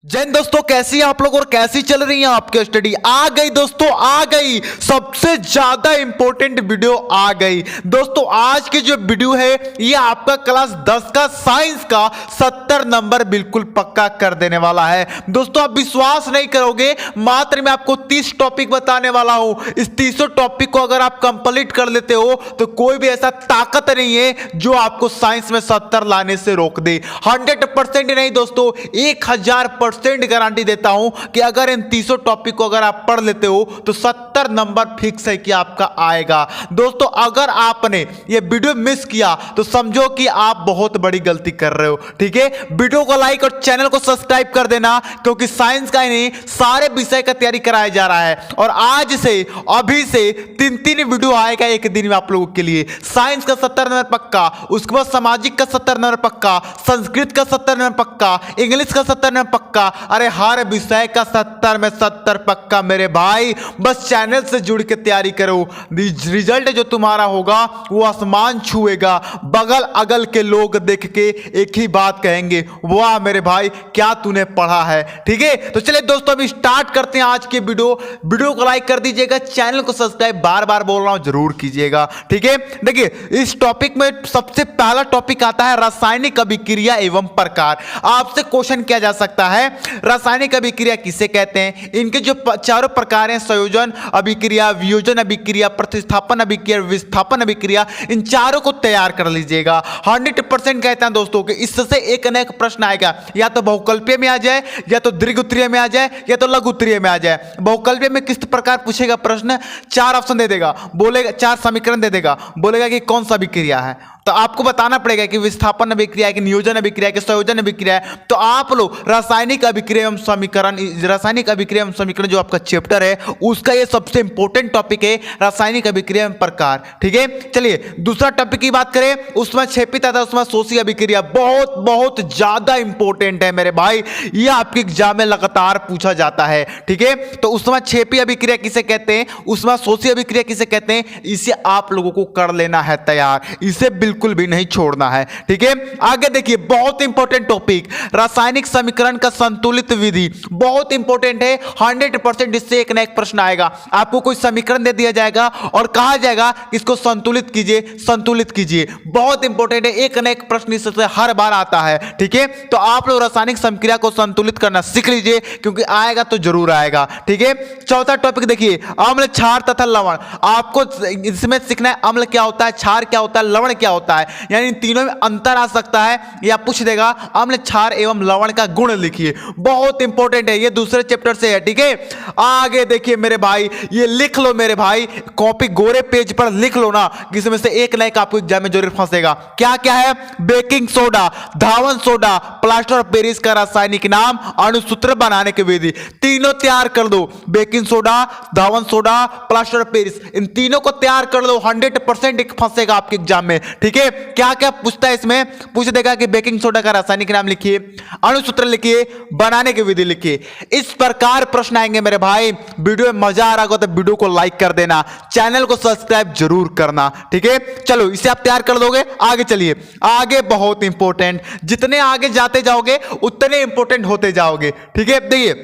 जय हिंद दोस्तों, कैसी हैं आप लोग और कैसी चल रही है आपकी स्टडी। आ गई दोस्तों, आ गई सबसे ज्यादा इंपॉर्टेंट वीडियो आ गई दोस्तों। आज की जो वीडियो है ये आपका क्लास 10 का साइंस का 70 नंबर बिल्कुल पक्का कर देने वाला है दोस्तों। आप विश्वास नहीं करोगे, मात्र मैं आपको 30 टॉपिक बताने वाला हूं। इस 30 टॉपिक को अगर आप कंप्लीट कर लेते हो तो कोई भी ऐसा ताकत नहीं है जो आपको साइंस में 70 लाने से रोक दे। 100% नहीं दोस्तों, 1000% गारंटी देता हूं कि अगर इन 30 टॉपिक को अगर आप पढ़ लेते हो तो 70 नंबर फिक्स है कि आपका आएगा दोस्तों। अगर आपने ये वीडियो मिस किया तो समझो कि आप बहुत बड़ी गलती कर रहे हो। ठीक है, वीडियो को लाइक और चैनल को सब्सक्राइब कर देना, क्योंकि साइंस का ही नहीं सारे विषय का तैयारी कराया जा रहा है। और आज से अभी से 3 वीडियो आएगा एक दिन में आप लोगों के लिए। साइंस का 70 नंबर पक्का, उसके बाद सामाजिक का 70 नंबर पक्का, संस्कृत का 70 नंबर पक्का, इंग्लिश का 70 नंबर पक्का। अरे हर विषय का 70 में 70 पक्का मेरे भाई। बस चैनल से जुड़ के तैयारी करो, रिजल्ट जो तुम्हारा होगा वो आसमान छुएगा। बगल अगल के लोग देख के एक ही बात कहेंगे, वाह मेरे भाई क्या तूने पढ़ा है। ठीक है, तो चलिए दोस्तों अभी स्टार्ट करते हैं आज की वीडियो को लाइक कर दीजिएगा, चैनल को सब्सक्राइब बार बार बोल रहा हूं जरूर कीजिएगा। ठीक है, देखिए इस टॉपिक में सबसे पहला टॉपिक आता है रासायनिक अभिक्रिया एवं प्रकार। आपसे क्वेश्चन किया जा सकता है रासायनिक अभिक्रिया किसे कहते हैं। इनके जो चारों प्रकार हैं, संयोजन अभिक्रिया, वियोजन अभिक्रिया, प्रतिस्थापन अभिक्रिया, विस्थापन अभिक्रिया, इन चारों को तैयार कर लीजिएगा। 100% कहते हैं दोस्तों कि इससे एक न एक प्रश्न आएगा, या तो बहुकल्पीय में आ जाए, या तो दीर्घ उत्तरीय में आ जाए, या तो लघु उत्तरीय में आ जाए। बहुकल्पीय में किस प्रकार पूछेगा प्रश्न, 4 ऑप्शन दे देगा, बोलेगा 4 समीकरण दे देगा, बोलेगा कि कौन सा अभिक्रिया है। तो आपको बताना पड़ेगा कि विस्थापन अभिक्रिया है कि नियोजन अभिक्रिया है कि संयोजन अभिक्रिया है। तो आप लोग रासायनिक अभिक्रिया एवं समीकरण, रासायनिक अभिक्रिया एवं समीकरण जो आपका चैप्टर है उसका ये सबसे इंपॉर्टेंट टॉपिक है, रासायनिक अभिक्रिया एवं प्रकार। ठीक है, चलिए दूसरा टॉपिक की बात करें, उसमें क्षेपित आता है, उसमें शोषी अभिक्रिया। बहुत बहुत ज्यादा इंपॉर्टेंट है मेरे भाई, ये आपके एग्जाम में लगातार पूछा जाता है। ठीक है, तो उसमें क्षेपी अभिक्रिया किसे कहते हैं, उसमें शोषी अभिक्रिया किसे कहते हैं, इसे आप लोगों को कर लेना है तैयार, इसे बिल्कुल भी नहीं छोड़ना है। ठीक है, आगे देखिए बहुत इंपॉर्टेंट टॉपिक, रासायनिक समीकरण का संतुलित विधि। बहुत इंपॉर्टेंट है, 100% इससे एक ना एक प्रश्न आएगा। आपको कोई समीकरण दे दिया जाएगा और कहा जाएगा इसको संतुलित कीजिए, संतुलित कीजिए। बहुत इंपॉर्टेंट है, एक ना एक प्रश्न इससे हर बार आता है। ठीक है, तो आप लोग रासायनिक समीकरण को संतुलित करना सीख लीजिए, क्योंकि आएगा तो जरूर आएगा। ठीक है, चौथा टॉपिक देखिए, अम्ल, क्षार तथा लवण। आपको इसमें सीखना है अम्ल क्या होता है, क्षार क्या होता है, लवण क्या होता है, यानी इन तीनों में अंतर आ सकता है। या पूछ देगा अम्ल, क्षार एवं लवण का गुण लिखिए। बहुत इंपॉर्टेंट है, ये दूसरे चैप्टर से है। ठीक है, आगे देखिए मेरे भाई, ये लिख लो मेरे भाई, कॉपी गोरे पेज पर लिख लो ना, जिसमें से एक ना एक आपको एग्जाम में जरूर फंसेगा। क्या क्या है, बेकिंग सोडा, धावन सोडा, प्लास्टर ऑफ पेरिस का रासायनिक नाम, अणुसूत्र बनाने की विधि। तीनों तैयार कर दो, बेकिंग सोडा, धावन सोडा, प्लास्टर ऑफ पेरिस, इन तीनों को तैयार कर दो। 100% फंसेगा आपके एग्जाम में। ठीक है, क्या क्या पूछता है इसमें, पूछ देगा कि बेकिंग सोडा का रासायनिक नाम लिखिए, अणुसूत्र लिखिए, बनाने की विधि लिखिए। इस प्रकार प्रश्न आएंगे मेरे भाई। वीडियो में मजा आ रहा होगा तो वीडियो को लाइक कर देना, चैनल को सब्सक्राइब जरूर करना। ठीक है, चलो इसे आप तैयार कर दोगे। आगे चलिए, आगे बहुत इंपॉर्टेंट, जितने आगे जाते जाओगे उतने इंपॉर्टेंट होते जाओगे। ठीक है, देखिए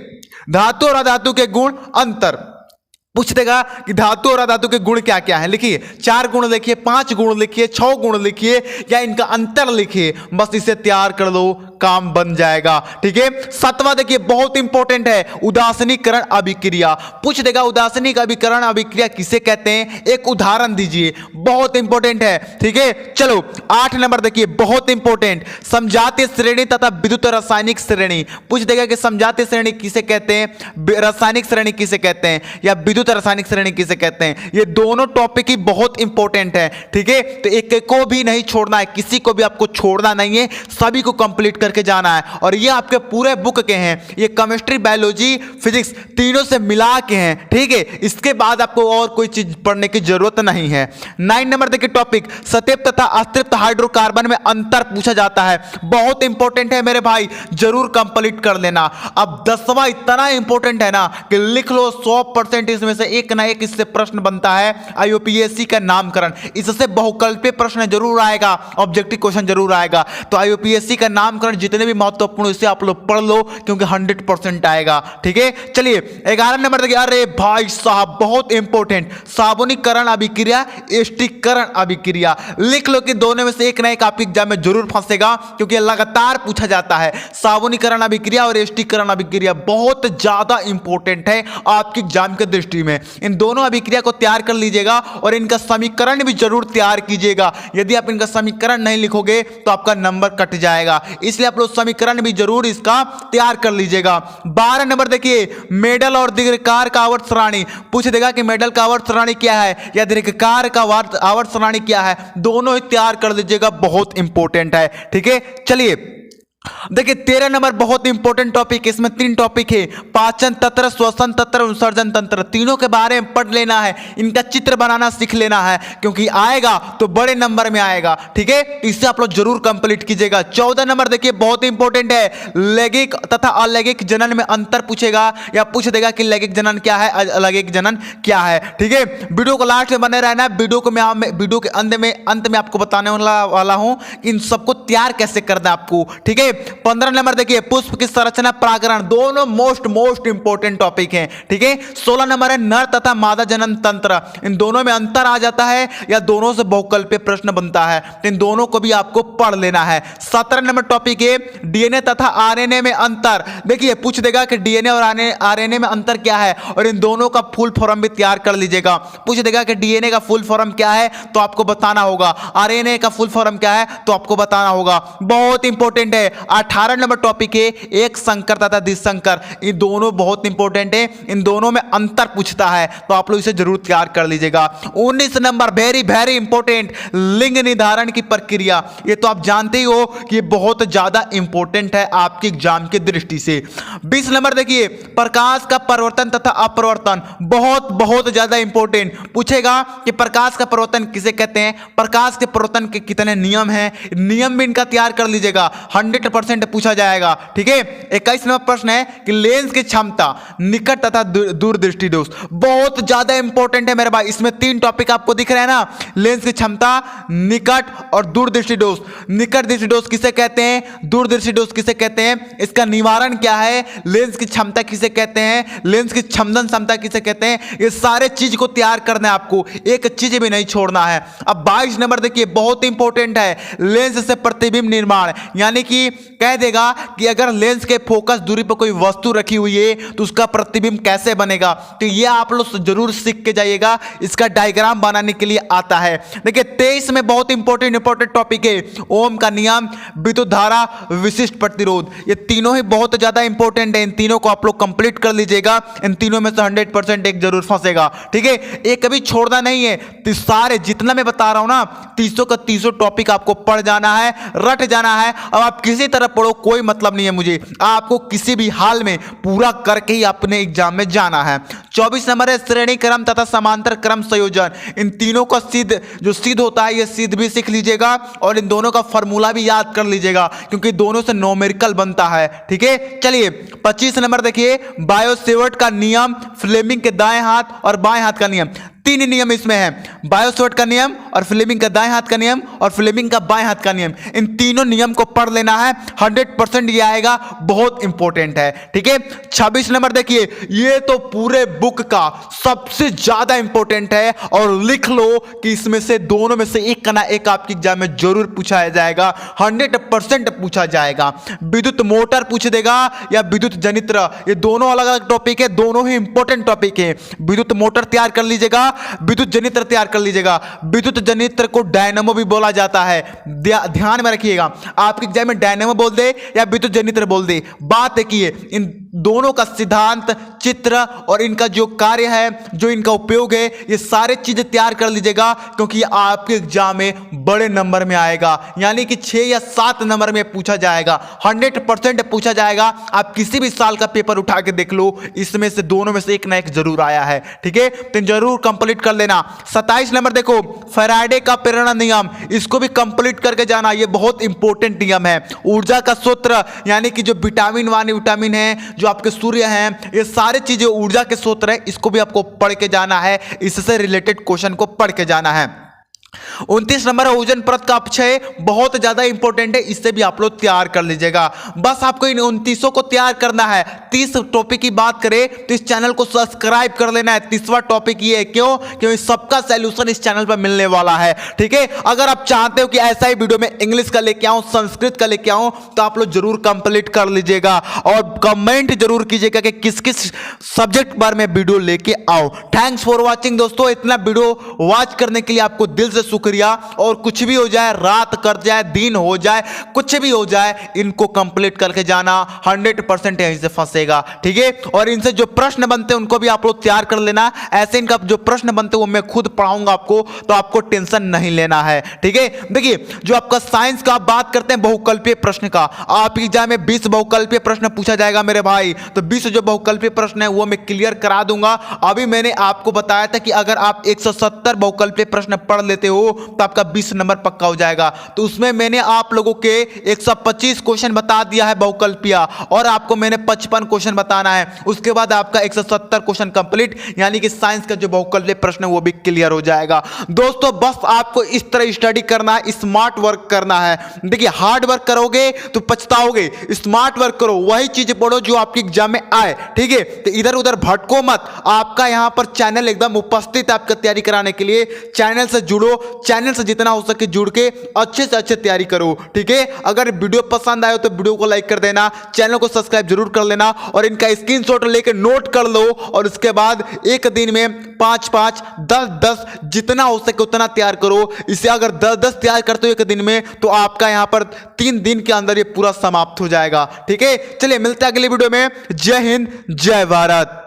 धातु और अधातु के गुण, अंतर पूछ देगा कि धातु और अधातु के गुण क्या क्या है। लिखिए 4 गुण लिखिए, 5 गुण लिखिए, 6 गुण लिखिए, या इनका अंतर लिखिए। बस इसे तैयार कर दो, काम बन जाएगा। ठीक है, 7वां देखिए बहुत इंपॉर्टेंट है, उदासीनीकरण अभिक्रिया। पूछ देगा उदासीनिक अभिकरण अभिक्रिया किसे कहते हैं, एक उदाहरण दीजिए। बहुत इंपॉर्टेंट है। ठीक है, चलो 8 नंबर देखिए बहुत इंपॉर्टेंट, समजातीय श्रेणी तथा विद्युत रासायनिक श्रेणी। पूछ देगा कि समजातीय श्रेणी किसे कहते हैं, रासायनिक श्रेणी किसे कहते हैं, या विद्युत रासायनिक श्रेणी किसे कहते हैं। ये दोनों टॉपिक ही बहुत इंपॉर्टेंट है। ठीक है, तो एक को भी नहीं छोड़ना है, किसी को भी आपको छोड़ना नहीं है, सभी को कंप्लीट करके जाना है। और ये आपके पूरे बुक के हैं, ये केमिस्ट्री, बायोलॉजी, फिजिक्स तीनों से मिला के हैं। ठीक है, इसके बाद आपको और कोई चीज पढ़ने की जरूरत नहीं है। 9 नंबर देखिए टॉपिक, सतृप्त तथा अतृप्त हाइड्रोकार्बन में अंतर पूछा जाता है। बहुत इंपॉर्टेंट है मेरे भाई, जरूर कंप्लीट कर लेना। अब 10वां इतना इंपॉर्टेंट है ना कि लिख लो, 100% इसमें में से एक ना एक इससे प्रश्न बनता है। आईयूपीएससी का नामकरण, इससे बहुकल्पीय प्रश्न जरूर आएगा, ऑब्जेक्टिव क्वेश्चन जरूर आएगा। तो आईयूपीएससी का नामकरण जितने भी महत्वपूर्ण इसे आप लोग पढ़ लो, क्योंकि 100% आएगा। ठीक है, चलिए 11 नंबर देखिए। अरे भाई साहब बहुत इंपॉर्टेंट, साबुनीकरण अभिक्रिया, एस्टिकरण अभिक्रिया। लिख लो कि दोनों में से एक ना एक आपके एग्जाम में जरूर फंसेगा, क्योंकि लगातार पूछा जाता है। साबुनीकरण अभिक्रिया और एस्टिकरण अभिक्रिया बहुत ज्यादा इंपॉर्टेंट है आपके एग्जाम के दृष्टि में। इन दोनों अभिक्रिया को तैयार कर लीजिएगा और इनका समीकरण भी जरूर तैयार कीजिएगा। यदि आप इनका समीकरण नहीं लिखोगे तो आपका नंबर कट जाएगा, इसलिए आप लोग समीकरण भी जरूर इसका तैयार कर लीजिएगा। 12 नंबर देखिए, मेडल और दीर्घकार का आवर्त सारणी पूछ देगा कि मेडल का आवर्त सारणी क्या है या दीर्घकार का आवर्त सारणी क्या है, दोनों ही तैयार कर लीजिएगा, बहुत इंपॉर्टेंट है। ठीक है, चलिए देखिए 13 नंबर बहुत इंपॉर्टेंट टॉपिक, इसमें 3 टॉपिक है, पाचन तंत्र, श्वसन तंत्र, विसर्जन तंत्र। तीनों के बारे में पढ़ लेना है, इनका चित्र बनाना सीख लेना है, क्योंकि आएगा तो बड़े नंबर में आएगा। ठीक है, इससे आप लोग जरूर कंप्लीट कीजिएगा। 14 नंबर देखिए बहुत इंपॉर्टेंट है, लैंगिक तथा अलैंगिक जनन में अंतर पूछेगा या पूछ देगा कि लैंगिक जनन क्या है, अलैंगिक जनन क्या है। ठीक है, वीडियो को लास्ट में बने रहना, वीडियो के अंत में आपको बताने वाला हूं इन सबको तैयार कैसे करना है आपको। ठीक है, 15 नंबर देखिए, पुष्प की संरचना, प्रागरण, दोनों मोस्ट इंपोर्टेंट टॉपिक हैं। ठीक है, 16 नंबर है नर तथा मादा जनन तंत्र, इन दोनों में अंतर आ जाता है या दोनों से बहुकल्पीय प्रश्न बनता है, तो इन दोनों को भी आपको पढ़ लेना है। 17 नंबर टॉपिक है डीएनए तथा आरएनए में अंतर। देखिए पूछ देगा कि डीएनए और आरएनए में अंतर क्या है, और इन दोनों का फुल फॉर्म भी तैयार कर लीजिएगा। पूछ देगा कि डीएनए का फुल फॉर्म क्या है तो आपको बताना होगा, आरएनए का फुल फॉर्म क्या है तो आपको बताना होगा, बहुत इंपॉर्टेंट है। 18 नंबर टॉपिक है एक संकर तथा द्विसंकर, ये दोनों बहुत इंपॉर्टेंट है, इन दोनों में अंतर पूछता है तो आप लोग इसे जरूर तैयार कर लीजिएगा। 19 नंबर वेरी इंपॉर्टेंट, लिंग निर्धारण की प्रक्रिया, ये तो आप जानते ही हो कि ये बहुत ज्यादा इंपॉर्टेंट है आपके एग्जाम की दृष्टि से। 20 नंबर देखिए, प्रकाश का परिवर्तन तथा अपरिवर्तन, बहुत ज्यादा इंपॉर्टेंट पूछेगा कि प्रकाश का परिवर्तन किसे कहते हैं, प्रकाश के परिवर्तन के कितने नियम हैं, नियम भी इनका तैयार कर लीजिएगा, 100% पूछा जाएगा। ठीक है, 21 नंबर प्रश्न है कि लेंस की क्षमता, निकट तथा दूरदृष्टि दोष, बहुत ज्यादा इंपॉर्टेंट है मेरे भाई। इसमें 3 टॉपिक आपको दिख रहे हैं ना, लेंस की क्षमता, निकट और दूरदृष्टि दोष। निकट दृष्टि दोष किसे कहते हैं, दूरदृष्टि दोष किसे कहते हैं, इसका निवारण क्या है, लेंस की क्षमता किसे कहते हैं, लेंस की क्षमदन क्षमता किसे कहते हैं, ये सारे चीज को तैयार करना है आपको, एक चीज भी नहीं छोड़ना है। अब 22 नंबर देखिए बहुत इंपॉर्टेंट है, लेंस से प्रतिबिंब निर्माण, यानी कि कह देगा कि अगर लेंस के फोकस दूरी पर कोई वस्तु रखी हुई है तो उसका प्रतिबिंब कैसे बनेगा, तो ये आप लोग जरूर सीख के जाइएगा, इसका डायग्राम बनाने के लिए आता है। देखिए 23 में बहुत इंपॉर्टेंट टॉपिक है ओम का नियम, विद्युत धारा, विशिष्ट प्रतिरोध, ये तीनों ही बहुत ज्यादा इंपॉर्टेंट है, इन तीनों को आप लोग कंप्लीट कर लीजिएगा, इन तीनों में से 100% एक जरूर फंसेगा। ठीक है, एक कभी छोड़ना नहीं है, तो सारे जितना मैं बता रहा हूं ना 300 का 300 टॉपिक आपको पढ़ जाना है, रट जाना है। अब आप किसी तरह पढ़ो कोई मतलब नहीं है मुझे, आपको किसी भी हाल में पूरा करके ही अपने एग्जाम में जाना है। 24 नंबर है श्रेणी क्रम तथा समांतर क्रम संयोजन, इन तीनों का सिद्ध होता है, ये सिद्ध भी सीख लीजिएगा और इन दोनों का फॉर्मूला भी याद कर लीजिएगा, क्योंकि दोनों से न्यूमेरिकल बनता है। ठीक है, चलिए 25 नंबर देखिए बायो-सेवर्ट का नियम, फ्लेमिंग के दाएं हाथ और बाएं हाथ का नियम, 3 नियम इसमें है, बायो-सेवर्ट का नियम और फ्लेमिंग का दाएं हाथ का नियम और फ्लेमिंग का बाएं हाथ का नियम, इन तीनों नियम को पढ़ लेना है, 100% ये आएगा, बहुत इंपॉर्टेंट है। ठीक है, 26 नंबर देखिए, ये तो पूरे बुक का सबसे ज्यादा इंपॉर्टेंट है और लिख लो कि इसमें से दोनों में से एक का ना एक आपके एग्जाम में जरूर पूछा जाएगा, 100% पूछा जाएगा। विद्युत मोटर पूछ देगा या विद्युत जनित्र, ये दोनों अलग अलग टॉपिक है, दोनों ही इंपॉर्टेंट टॉपिक है। विद्युत मोटर तैयार कर लीजिएगा, विद्युत जनित्र तैयार कर लीजिएगा। विद्युत जनित्र को डायनेमो भी बोला जाता है, ध्यान में रखिएगा, आपके एग्जाम में डायनेमो बोल दे या विद्युत जनित्र बोल दे, बात एक ही है, इन दोनों का सिद्धांत, चित्र और इनका जो कार्य है, जो इनका उपयोग है, ये सारे चीजें तैयार कर लीजिएगा, क्योंकि आपके एग्जाम में बड़े नंबर में आएगा, यानी कि 6 या 7 नंबर में पूछा जाएगा, 100% पूछा जाएगा। आप किसी भी साल का पेपर उठा के देख लो, इसमें से दोनों में से एक ना एक जरूर आया है। ठीक है, तो जरूर कंप्लीट कर लेना। 27 नंबर देखो फैराडे का प्रेरणा नियम, इसको भी कंप्लीट करके जाना, ये बहुत इंपॉर्टेंट नियम है। ऊर्जा का सूत्र, यानी कि जो विटामिन है, जो आपके सूर्य हैं, ये सारे चीजें ऊर्जा के स्रोत है, इसको भी आपको पढ़ के जाना है, इससे रिलेटेड क्वेश्चन को पढ़ के जाना है। 29 नंबर है ओजोन परत का अपक्षय, बहुत ज्यादा इंपॉर्टेंट है, इससे भी आप लोग तैयार कर लीजिएगा। बस आपको इन 29 को तैयार करना है। 30 टॉपिक की बात करें तो इस चैनल को सब्सक्राइब कर लेना है। 30वां टॉपिक ये है, क्यों? क्योंकि सबका सॉल्यूशन इस चैनल पर मिलने वाला है, ठीक है। अगर आप चाहते हो कि ऐसा ही वीडियो में इंग्लिश का लेके आऊं, संस्कृत का लेके आऊं, तो आप लोग जरूर कंप्लीट कर लीजिएगा और कमेंट जरूर कीजिएगा कि किस किस सब्जेक्ट पर मैं वीडियो लेके आऊं। थैंक्स फॉर वॉचिंग दोस्तों, इतना वीडियो वॉच करने के लिए आपको दिल से शुक्रिया। और कुछ भी हो जाए, रात कट जाए, दिन हो जाए, कुछ भी हो जाए, इनको कंप्लीट करके जाना, 100% यहीं से फंसेगा, ठीक है। और इनसे जो प्रश्न बनते हैं उनको भी आप लोग तैयार कर लेना। ऐसे इनका जो प्रश्न बनते हैं वो मैं खुद पढ़ाऊंगा आपको, तो आपको टेंशन नहीं लेना है, ठीक है। देखिए, जो आपका साइंस का बात करते हैं बहुकल्पीय प्रश्न का, आपकी एग्जाम में 20 बहुकल्पीय प्रश्न पूछा जाएगा मेरे भाई। तो 20 जो बहुकल्पीय प्रश्न है वो मैं क्लियर करा दूंगा। अभी मैंने आपको बताया था कि अगर आप 170 बहुकल्पीय प्रश्न पढ़ लेते हो तो आपका 20 नंबर पक्का हो जाएगा। तो उसमें मैंने आप लोगों के 125 क्वेश्चन बता दिया है बहुकल्पीय, और आपको मैंने 55 क्वेश्चन बताना है। उसके बाद आपका 170 क्वेश्चन कंप्लीट, यानी कि साइंस का जो बहुकल्पीय प्रश्न है वो भी क्लियर हो जाएगा। दोस्तों बस आपको इस तरह स्टडी करना है, स्मार्ट वर्क करना है। देखिए, हार्ड वर्क करोगे तो पछताओगे, स्मार्ट वर्क करो, वही चीज पढ़ो जो आपकी एग्जाम में आए, ठीक है। तो इधर उधर भटको मत। आपका यहां पर चैनल एकदम उपस्थित है आपका तैयारी कराने के लिए। चैनल से जुड़ो, चैनल से जितना हो सके जुड़ के अच्छे से अच्छे तैयारी करो, ठीक है। अगर वीडियो पसंद आए तो वीडियो को लाइक कर देना, चैनल को सब्सक्राइब जरूर कर लेना, और इनका स्क्रीनशॉट लेके नोट कर लो। और उसके बाद एक दिन में 5-5, 10-10 जितना हो सके उतना तैयार करो। इसे अगर 10-10 तैयार करते हो एक दिन में, तो आपका यहां पर 3 दिन के अंदर ये पूरा समाप्त हो जाएगा, ठीक है। चलिए मिलते हैं अगले वीडियो में। जय हिंद, जय भारत।